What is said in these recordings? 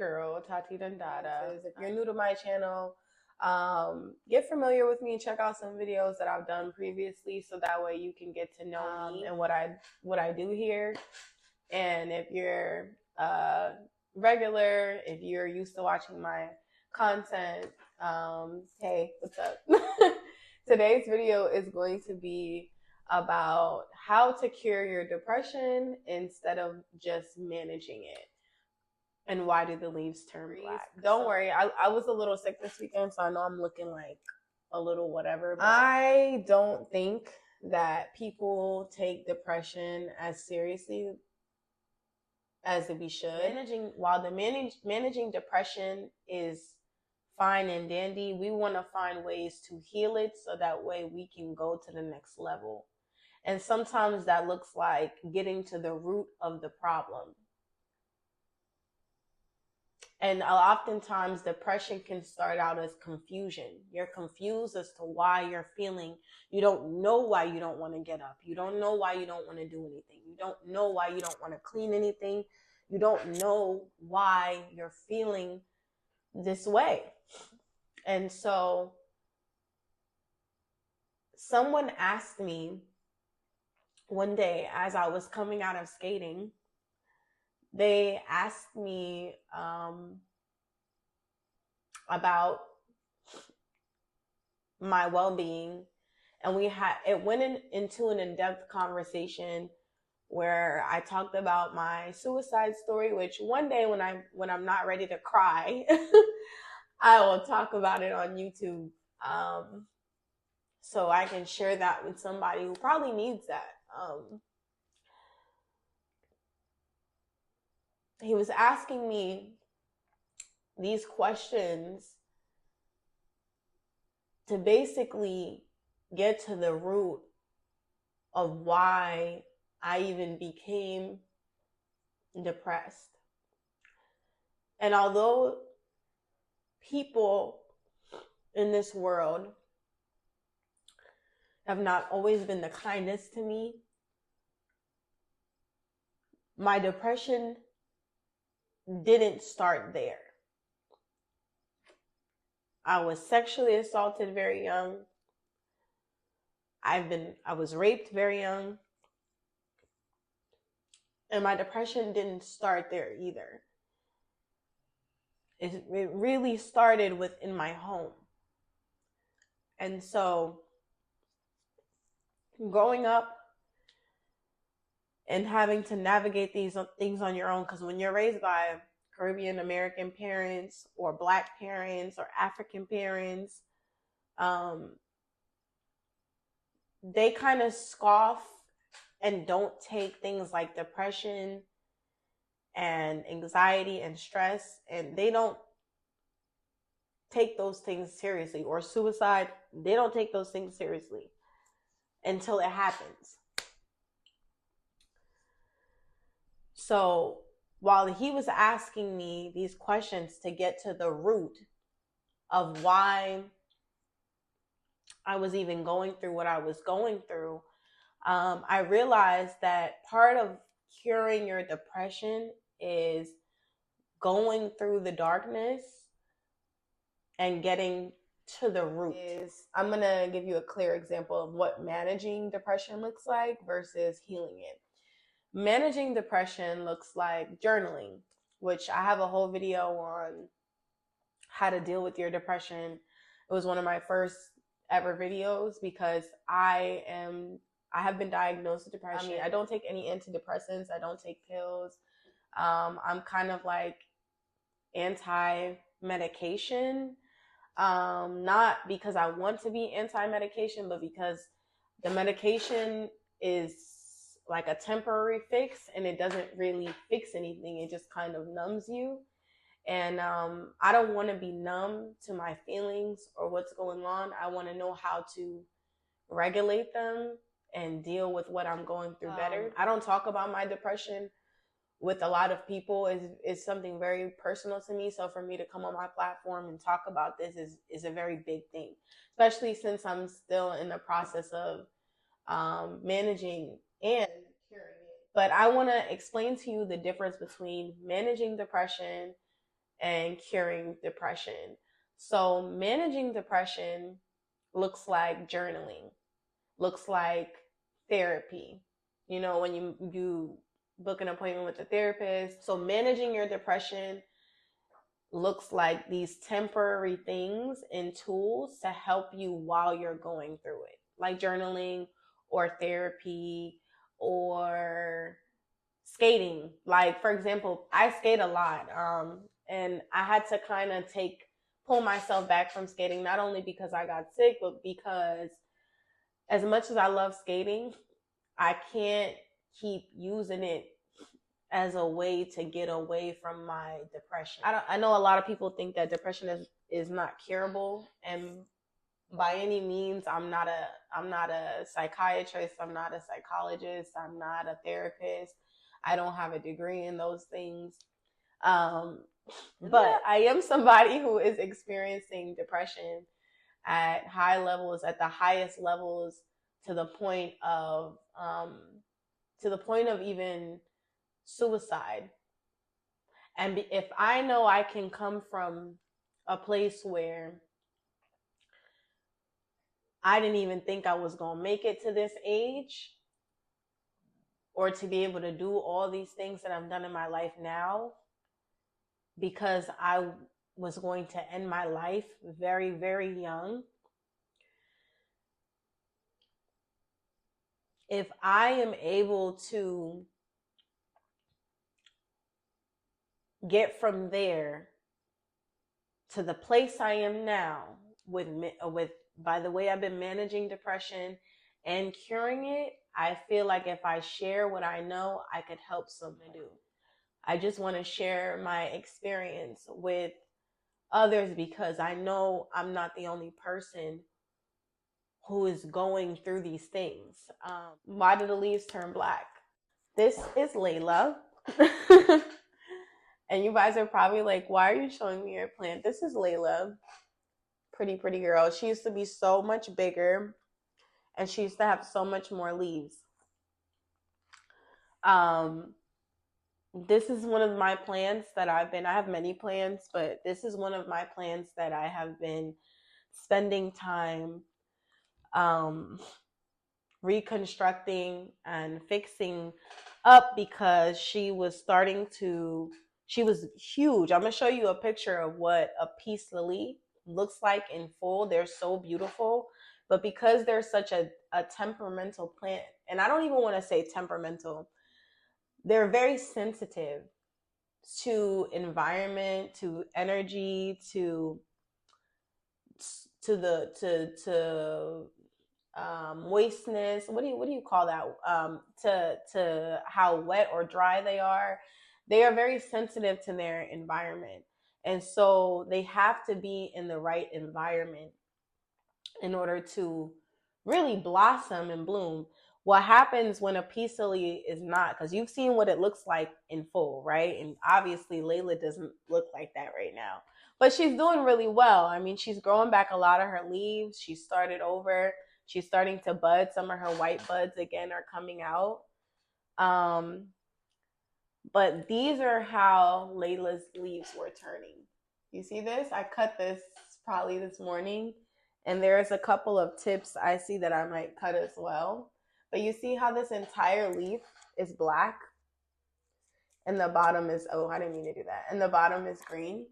girl, Tatidondada. If you're new to my channel, get familiar with me and check out some videos that I've done previously, so that way you can get to know me and what I do here. And if you're regular, if you're used to watching my content, hey, what's up? Today's video is going to be about how to cure your depression instead of just managing it. And why do the leaves turn black? Don't worry, I was a little sick this weekend, so I know I'm looking like a little whatever. But I don't think that people take depression as seriously as we should. While managing depression is fine and dandy, we want to find ways to heal it so that way we can go to the next level. And sometimes that looks like getting to the root of the problem. And oftentimes depression can start out as confusion. You're confused as to why you're feeling. You don't know why you don't want to get up. You don't know why you don't want to do anything. You don't know why you don't want to clean anything. You don't know why you're feeling this way. And so someone asked me one day as I was coming out of skating, they asked me about my well-being, and it went into an in-depth conversation where I talked about my suicide story, which one day when I'm not ready to cry, I will talk about it on YouTube, so I can share that with somebody who probably needs that. He was asking me these questions to basically get to the root of why I even became depressed. And although people in this world have not always been the kindest to me, my depression didn't start there. I was sexually assaulted very young. I was raped very young. And my depression didn't start there either. It really started within my home. And so growing up and having to navigate these things on your own, because when you're raised by Caribbean American parents or Black parents or African parents, they kind of scoff and don't take things like depression and anxiety and stress, and they don't take those things seriously, or suicide, they don't take those things seriously until it happens. So while he was asking me these questions to get to the root of why I was even going through what I was going through, I realized that part of curing your depression is going through the darkness and getting to the root. I'm going to give you a clear example of what managing depression looks like versus healing it. Managing depression looks like journaling, which I have a whole video on how to deal with your depression. It was one of my first ever videos because I have been diagnosed with depression. I mean, I don't take any antidepressants. I don't take pills. I'm kind of like anti-medication. Not because I want to be anti-medication, but because the medication is like a temporary fix and it doesn't really fix anything. It just kind of numbs you. And I don't want to be numb to my feelings or what's going on. I want to know how to regulate them and deal with what I'm going through better. I don't talk about my depression with a lot of people. Is something very personal to me. So for me to come on my platform and talk about this is a very big thing, especially since I'm still in the process of managing and curing it. But I want to explain to you the difference between managing depression and curing depression. So managing depression looks like journaling, looks like therapy. You know, when you book an appointment with a therapist. So managing your depression looks like these temporary things and tools to help you while you're going through it, like journaling or therapy or skating. Like, for example, I skate a lot, and I had to kind of pull myself back from skating, not only because I got sick, but because as much as I love skating, I can't keep using it as a way to get away from my depression. I know a lot of people think that depression is not curable, and by any means, I'm not a psychiatrist, I'm not a psychologist, I'm not a therapist. I don't have a degree in those things. But I am somebody who is experiencing depression at high levels, at the highest levels, to the point of even suicide. And if I know I can come from a place where I didn't even think I was going to make it to this age, or to be able to do all these things that I've done in my life now, because I was going to end my life very, very young. If I am able to get from there to the place I am now with by the way I've been managing depression and curing it, I feel like if I share what I know, I could help someone do. I just want to share my experience with others because I know I'm not the only person who is going through these things. Why do the leaves turn black? This is Layla. And you guys are probably like, why are you showing me your plant? This is Layla. Pretty girl. She used to be so much bigger, and she used to have so much more leaves. This is one of my plants that I have many plants, but this is one of my plants that I have been spending time reconstructing and fixing up, because she was huge. I'm going to show you a picture of what a peace lily looks like in full. They're so beautiful, but because they're such a temperamental plant, and I don't even want to say temperamental, they're very sensitive to environment, to energy, to moistness. What do you call that? To how wet or dry they are. They are very sensitive to their environment, and so they have to be in the right environment in order to really blossom and bloom. What happens when a peace lily is not, because you've seen what it looks like in full, right? And obviously Layla doesn't look like that right now, but she's doing really well. I mean, she's growing back a lot of her leaves. She started over. She's starting to bud. Some of her white buds again are coming out. But these are how Layla's leaves were turning. You see this? I cut this probably this morning, and there's a couple of tips I see that I might cut as well. But you see how this entire leaf is black, and the bottom is, oh, I didn't mean to do that. And the bottom is green.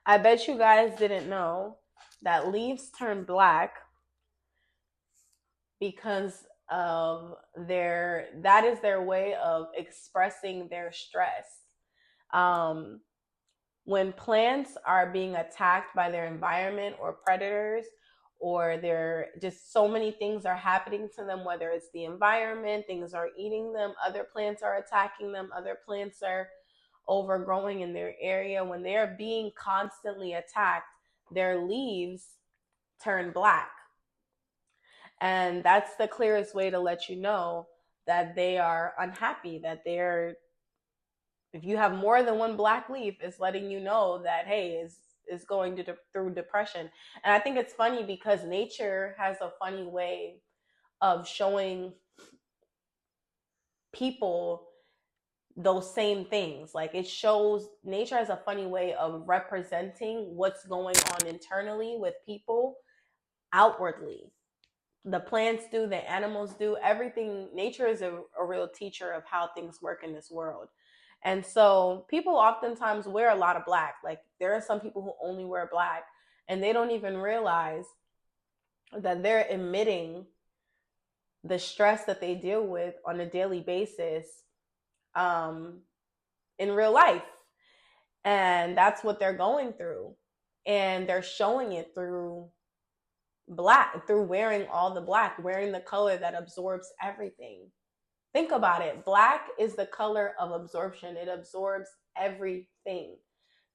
I bet you guys didn't know that leaves turn black because of that is their way of expressing their stress. When plants are being attacked by their environment or predators, or they're just so many things are happening to them, whether it's the environment, things are eating them, other plants are attacking them, other plants are overgrowing in their area. When they're being constantly attacked, their leaves turn black. And that's the clearest way to let you know that they are unhappy, that if you have more than one black leaf, it's letting you know that, hey, is going through depression. And I think it's funny because nature has a funny way of showing people those same things. Like, it shows, nature has a funny way of representing what's going on internally with people outwardly. The plants do, the animals do, everything. Nature is a real teacher of how things work in this world. And so people oftentimes wear a lot of black. Like, there are some people who only wear black, and they don't even realize that they're emitting the stress that they deal with on a daily basis, in real life. And that's what they're going through. And they're showing it through black, through wearing all the black, wearing the color that absorbs everything. Think about it. Black is the color of absorption. It absorbs everything.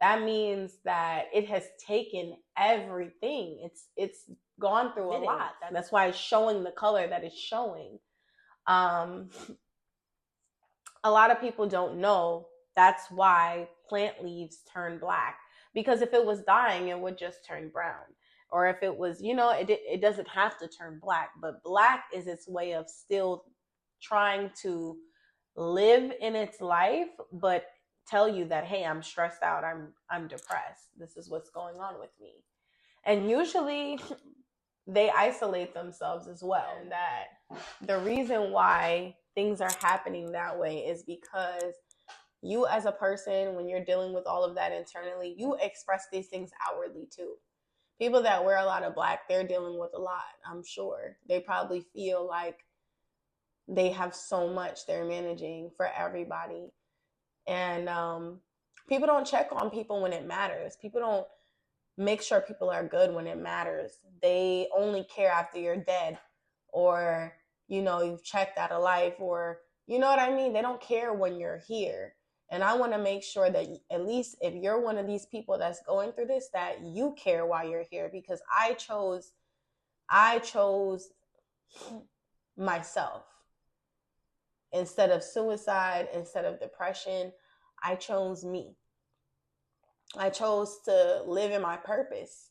That means that it has taken everything. It's gone through a lot. That's why it's showing the color that it's showing. A lot of people don't know that's why plant leaves turn black. Because if it was dying, it would just turn brown. Or if it was, it doesn't have to turn black. But black is its way of still trying to live in its life, but tell you that, hey, I'm stressed out, I'm depressed, this is what's going on with me. And usually they isolate themselves as well. And that the reason why things are happening that way is because you, as a person, when you're dealing with all of that internally, you express these things outwardly too. People that wear a lot of black, they're dealing with a lot, I'm sure. They probably feel like they have so much they're managing for everybody. And people don't check on people when it matters. People don't make sure people are good when it matters. They only care after you're dead, or, you've checked out of life, or, you know what I mean? They don't care when you're here. And I want to make sure that at least if you're one of these people that's going through this, that you care while you're here, because I chose myself. Instead of suicide, instead of depression, I chose me. I chose to live in my purpose.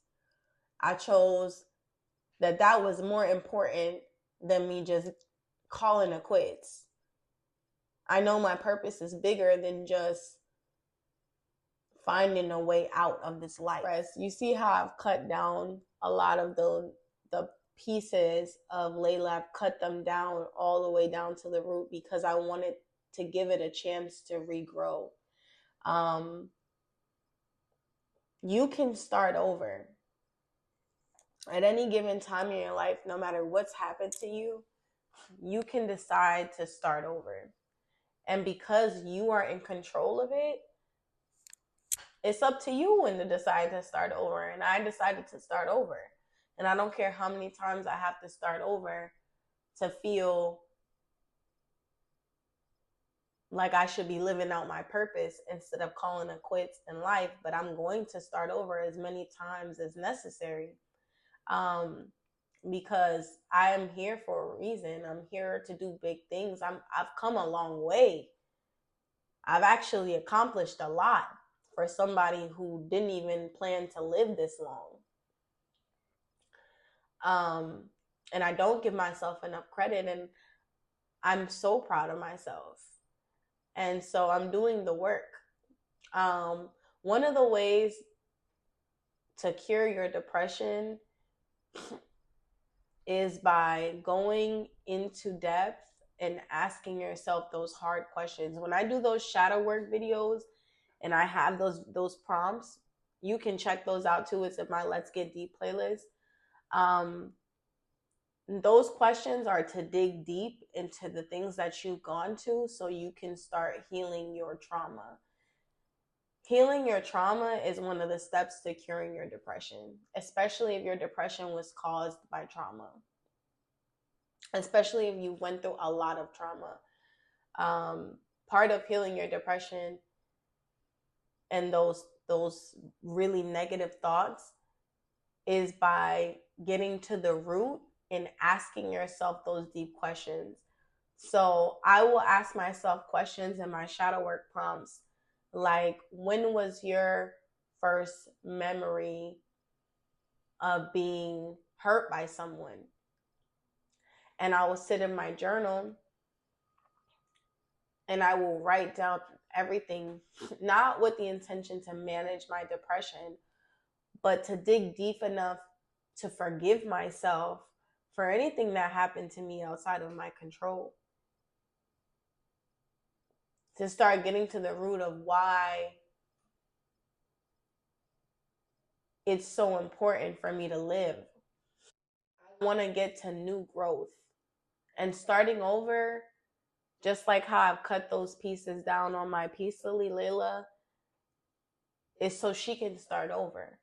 I chose that was more important than me just calling it quits. I know my purpose is bigger than just finding a way out of this life. You see how I've cut down a lot of the pieces of Layla. I've cut them down all the way down to the root because I wanted to give it a chance to regrow. You can start over at any given time in your life. No matter what's happened to you, you can decide to start over. And because you are in control of it, it's up to you when to decide to start over. And I decided to start over. And I don't care how many times I have to start over to feel like I should be living out my purpose instead of calling it quits in life. But I'm going to start over as many times as necessary, because I am here for a reason. I'm here to do big things. I've come a long way. I've actually accomplished a lot for somebody who didn't even plan to live this long. And I don't give myself enough credit, and I'm so proud of myself. And so I'm doing the work. One of the ways to cure your depression is by going into depth and asking yourself those hard questions. When I do those shadow work videos and I have those prompts, you can check those out too. It's in my Let's Get Deep playlist. Those questions are to dig deep into the things that you've gone to so you can start healing your trauma. Healing your trauma is one of the steps to curing your depression, especially if your depression was caused by trauma, especially if you went through a lot of trauma. Part of healing your depression and those really negative thoughts is by getting to the root and asking yourself those deep questions. So I will ask myself questions in my shadow work prompts, like, when was your first memory of being hurt by someone? And I will sit in my journal and I will write down everything, not with the intention to manage my depression, but to dig deep enough to forgive myself for anything that happened to me outside of my control. To start getting to the root of why it's so important for me to live. I want to get to new growth. And starting over, just like how I've cut those pieces down on my piece of Layla, is so she can start over.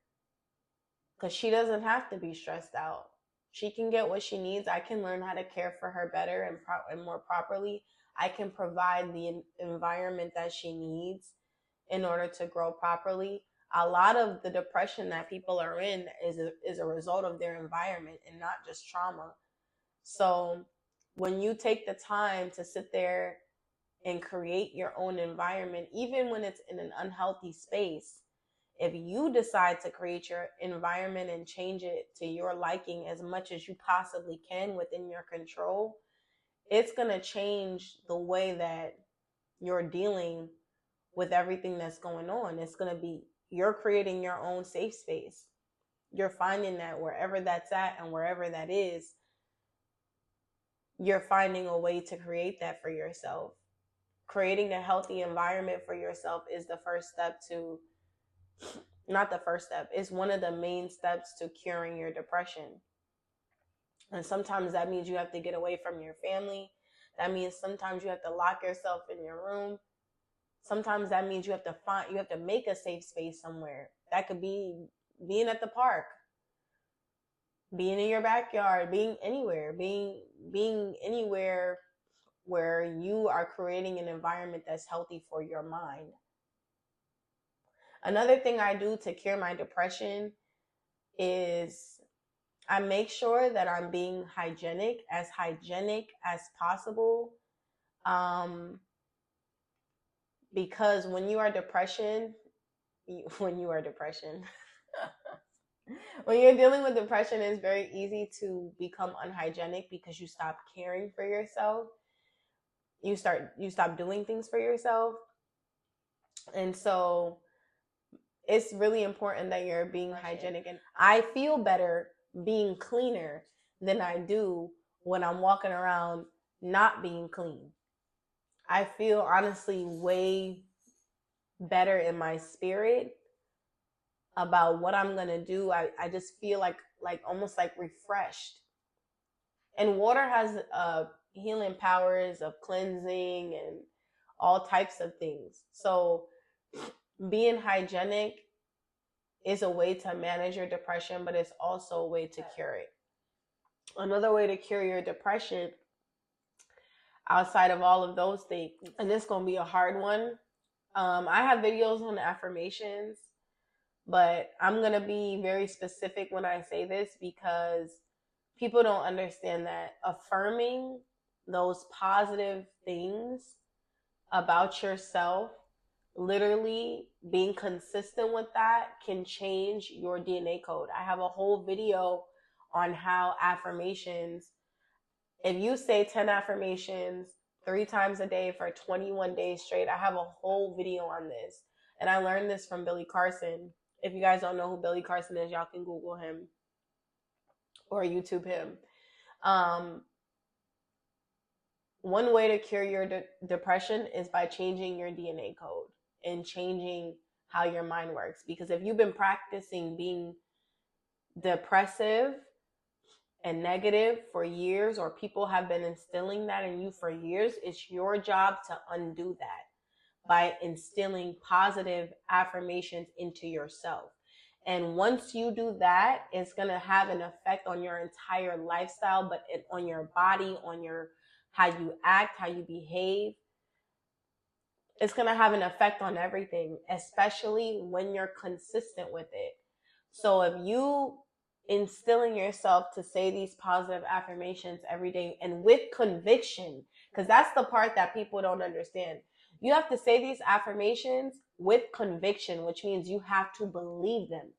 Because she doesn't have to be stressed out. She can get what she needs. I can learn how to care for her better and more properly. I can provide the environment that she needs in order to grow properly. A lot of the depression that people are in is a result of their environment and not just trauma. So when you take the time to sit there and create your own environment, even when it's in an unhealthy space, if you decide to create your environment and change it to your liking as much as you possibly can within your control, it's going to change the way that you're dealing with everything that's going on. It's going to be, you're creating your own safe space. You're finding that wherever that's at and wherever that is, you're finding a way to create that for yourself. Creating a healthy environment for yourself is the first step to, not the first step, it's one of the main steps to curing your depression. And sometimes that means you have to get away from your family. That means sometimes you have to lock yourself in your room. Sometimes that means you have to make a safe space somewhere. That could be being at the park, being in your backyard, being anywhere, being anywhere where you are creating an environment that's healthy for your mind. Another thing I do to cure my depression is I make sure that I'm being hygienic as possible. Because when you are depression, when you're dealing with depression, it's very easy to become unhygienic because you stop caring for yourself. You stop doing things for yourself. And so it's really important that you're being hygienic. And I feel better being cleaner than I do when I'm walking around not being clean. I feel honestly way better in my spirit about what I'm gonna do. I just feel like almost like refreshed. And water has healing powers of cleansing and all types of things. So being hygienic is a way to manage your depression, but it's also a way to cure it. Another way to cure your depression outside of all of those things, and this is going to be a hard one. I have videos on affirmations, but I'm going to be very specific when I say this because people don't understand that affirming those positive things about yourself, literally being consistent with that, can change your DNA code. I have a whole video on how affirmations, if you say 10 affirmations 3 times a day for 21 days straight, I have a whole video on this. And I learned this from Billy Carson. If you guys don't know who Billy Carson is, y'all can Google him or YouTube him. One way to cure your depression is by changing your DNA code and changing how your mind works. Because if you've been practicing being depressive and negative for years, or people have been instilling that in you for years, it's your job to undo that by instilling positive affirmations into yourself. And once you do that, it's going to have an effect on your entire lifestyle, but on your body, on your how you act, how you behave. It's going to have an effect on everything, especially when you're consistent with it. So if you instilling yourself to say these positive affirmations every day and with conviction, because that's the part that people don't understand. You have to say these affirmations with conviction, which means you have to believe them.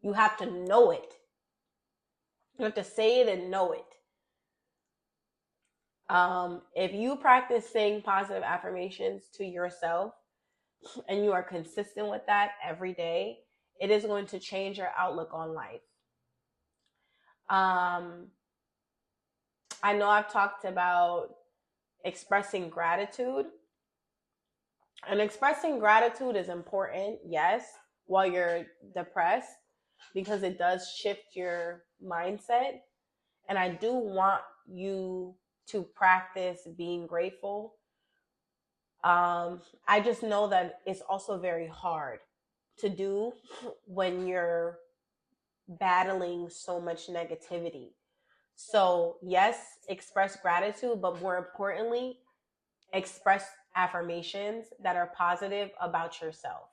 You have to know it. You have to say it and know it. If you practice saying positive affirmations to yourself and you are consistent with that every day, it is going to change your outlook on life. I know I've talked about expressing gratitude, and expressing gratitude is important, yes, while you're depressed, because it does shift your mindset. And I do want you to practice being grateful. I just know that it's also very hard to do when you're battling so much negativity. So, yes, express gratitude, but more importantly, express affirmations that are positive about yourself.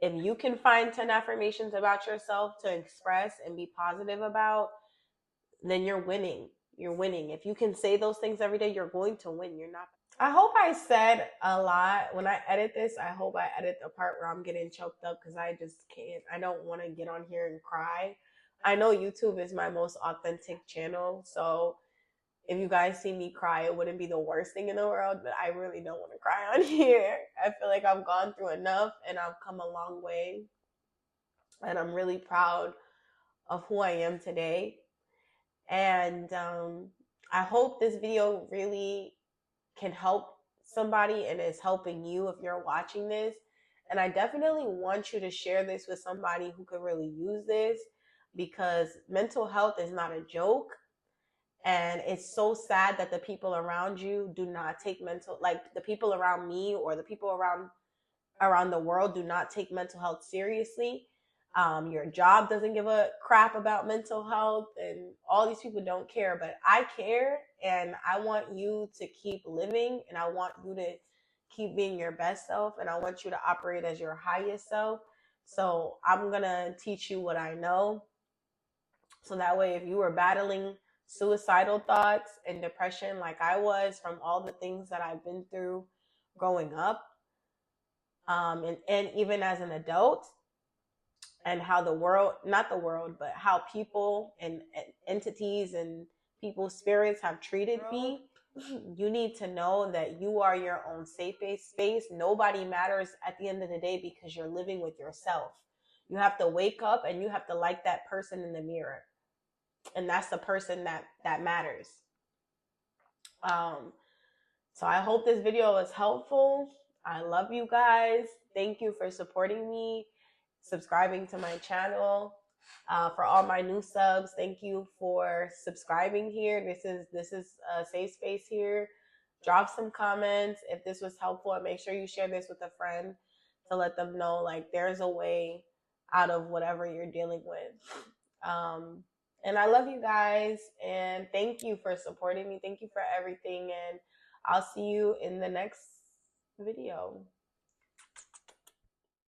If you can find 10 affirmations about yourself to express and be positive about, then you're winning. You're winning. If you can say those things every day, you're going to win. You're not. I hope I said a lot. When I edit this, I hope I edit the part where I'm getting choked up, because I just can't. I don't want to get on here and cry. I know YouTube is my most authentic channel, so if you guys see me cry, it wouldn't be the worst thing in the world, but I really don't want to cry on here. I feel like I've gone through enough and I've come a long way. And I'm really proud of who I am today. And I hope this video really can help somebody and is helping you if you're watching this. And I definitely want you to share this with somebody who could really use this, because mental health is not a joke. And it's so sad that the people around you do not take the people around me or the people around the world do not take mental health seriously. Your job doesn't give a crap about mental health, and all these people don't care, but I care, and I want you to keep living, and I want you to keep being your best self, and I want you to operate as your highest self. So I'm gonna teach you what I know, so that way if you were battling suicidal thoughts and depression like I was from all the things that I've been through growing up, and even as an adult, and how the world, not the world, but how people and entities and people's spirits have treated me, you need to know that you are your own safe space. Nobody matters at the end of the day, because you're living with yourself. You have to wake up and you have to like that person in the mirror. And that's the person that matters. So I hope this video was helpful. I love you guys. Thank you for supporting me, subscribing to my channel. For all my new subs, thank you for subscribing here. This is a safe space here. Drop some comments if this was helpful, and make sure you share this with a friend to let them know like there's a way out of whatever you're dealing with. And I love you guys, and thank you for supporting me. Thank you for everything, and I'll see you in the next video.